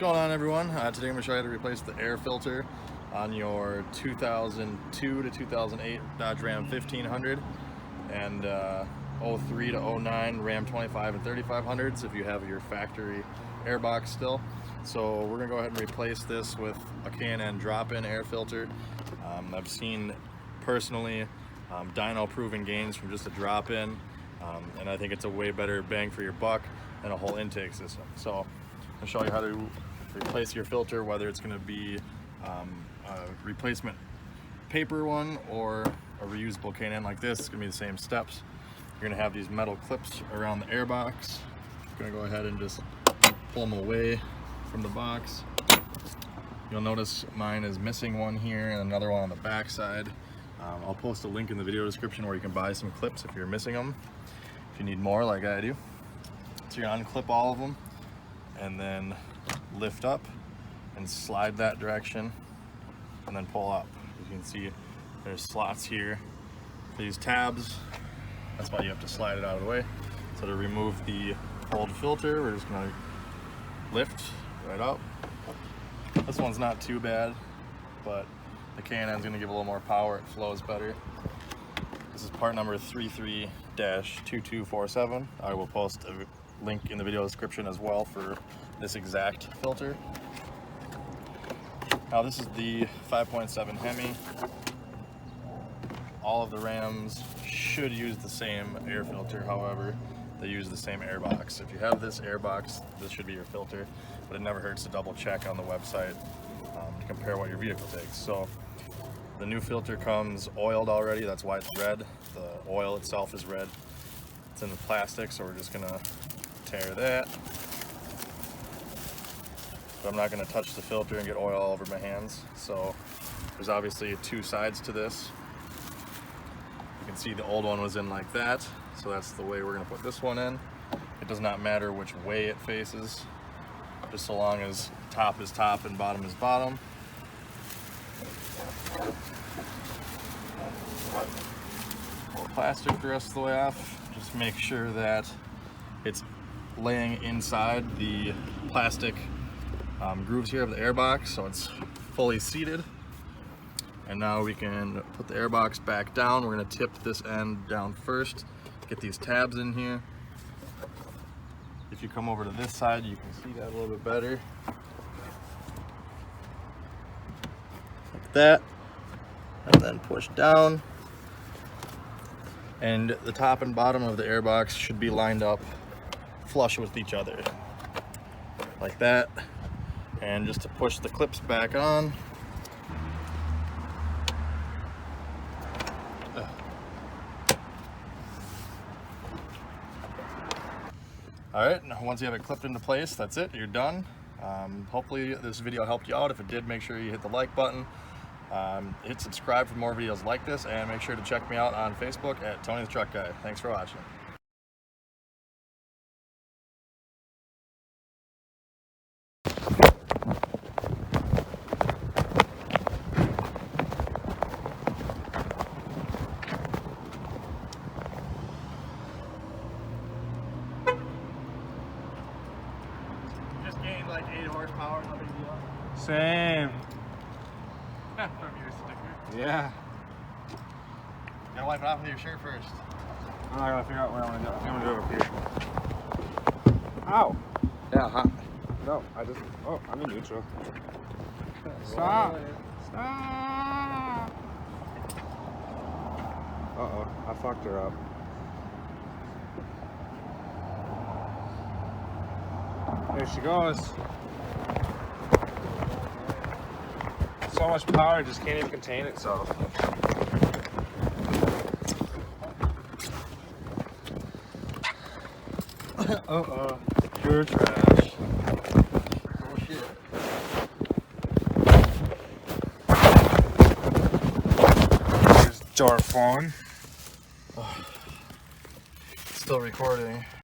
going on, everyone? Today I'm going to show you how to replace the air filter on your 2002 to 2008 Dodge Ram 1500 and 03 to 09 Ram 25 and 3500s if you have your factory air box still. So we're going to go ahead and replace this with a K&N drop-in air filter. I've seen personally dyno proven gains from just a drop-in, and I think it's a way better bang for your buck than a whole intake system. So I'll show you how to replace your filter, whether it's going to be a replacement paper one or a reusable K&N like this. It's going to be the same steps. You're going to have these metal clips around the air box. I'm going to go ahead and just pull them away from the box. You'll notice mine is missing one here and another one on the back side. I'll post a link in the video description where you can buy some clips if you're missing them, if you need more like I do. So you're going to unclip all of them and then lift up and slide that direction and then pull up. You can see there's slots here for these tabs. That's why you have to slide it out of the way. So to remove the old filter, we're just going to lift right up. This one's not too bad, but the K&N is going to give a little more power. It flows better. This is part number 33-2247. I will post a link in the video description as well for this exact filter. Now this is the 5.7 Hemi. All of the Rams should use the same air filter, however, they use the same air box. If you have this air box, this should be your filter, but it never hurts to double check on the website to compare what your vehicle takes. So the new filter comes oiled already, that's why it's red. The oil itself is red. It's in the plastic, so we're just gonna tear that. But I'm not gonna touch the filter and get oil all over my hands. So there's obviously two sides to this. You can see the old one was in like that, so that's the way we're gonna put this one in. It does not matter which way it faces, just so long as top is top and bottom is bottom. Pull plastic the rest of the way off. Just make sure that it's laying inside the plastic grooves here of the airbox, so it's fully seated. And now we can put the airbox back down. We're going to tip this end down first, get these tabs in here. If you come over to this side, you can see that a little bit better. Like that. And then push down. And the top and bottom of the airbox should be lined up flush with each other. Like that. And just to push the clips back on. Alright, once you have it clipped into place, that's it, you're done. Hopefully this video helped you out. If it did, make sure you hit the like button. Hit subscribe for more videos like this, and make sure to check me out on Facebook at Tony the Truck Guy. Thanks for watching. Just gained like 8 horsepower, no big deal. Same. From your sticker. Yeah. You gotta wipe it off with your shirt first. I'm not gonna figure out what I'm gonna do. I think I'm gonna do it up here. Ow. Yeah, huh? No, oh, I'm in neutral. Stop. Stop. Uh-oh, I fucked her up. There she goes. So much power, it just can't even contain itself. Uh-oh. Pure trash. Oh shit. There's door phone. Still recording.